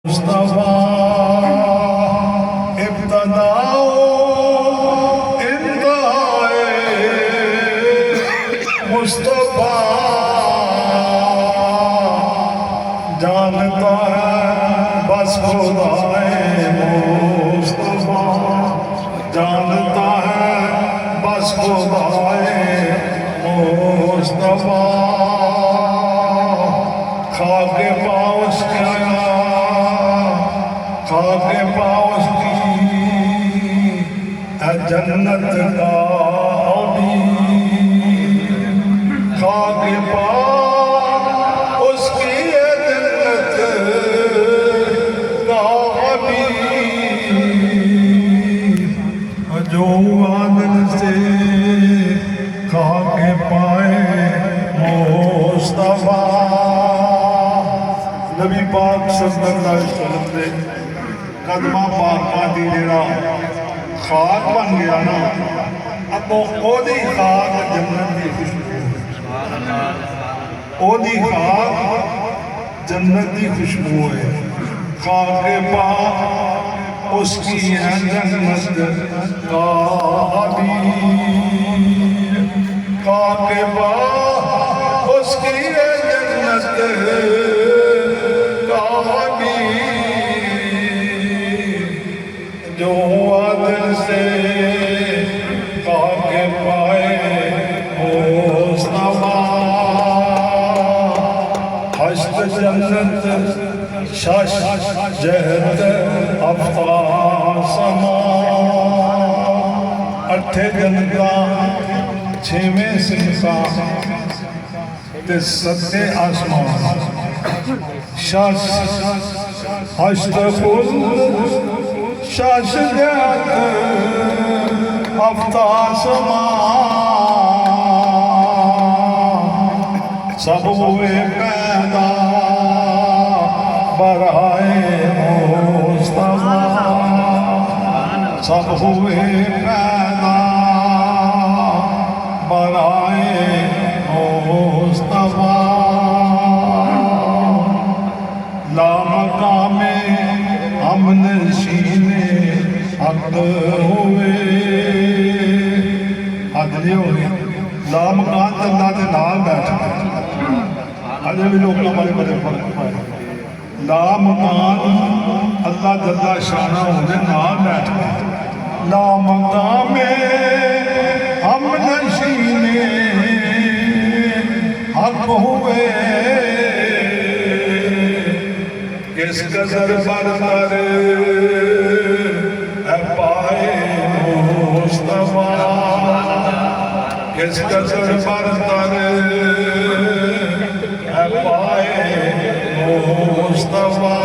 मुस्तफा इब्तदाओ इंतहाए मुस्तफा जानता है बस खुदाए मुस्तफा जानता है बस खुदाए मुस्तफा खाके पाउस खाके पाउस की जन्नत का खाके पास उसकी जन्नत का जो आदन से खाके पाए मुस्तफा नबी पाक सल्लल्लाहु अलैहि वसल्लम दे कदमां पाकां दी जेड़ा खाक बन गया ना अगों ओदी खाक जन्नत दी खुशबू ओदी खाक जन्नत दी खुशबू है खाके पाक उसकी है जन्नत का खाके पाक उसकी है जन्नत जो आदर से खाके पाए मुस्तफा हश्त जन्नत शश जहद अफ्ता समा अठे जन्नता छेवें सिंसा ते सत्ते आसमान शश हश्त खुल शाशद अफ्ता समा सब हुए पैदा बराए मुस्तफा सब हुए पैदा बराए मुस्तफा लामकामे हमने सीने हक हुए हद नहीं हो गई लामकान अल्लाह के नाल बैठ अजे भी लोग बड़े बड़े फर्क पाए लामकान अल्लाह जल्ला शाना होने नाल बैठ लामकान में हम नशीने हक हुए किस कदर बरतर पाए मुस्तफा किस कदर बरतर पाए मुस्तफा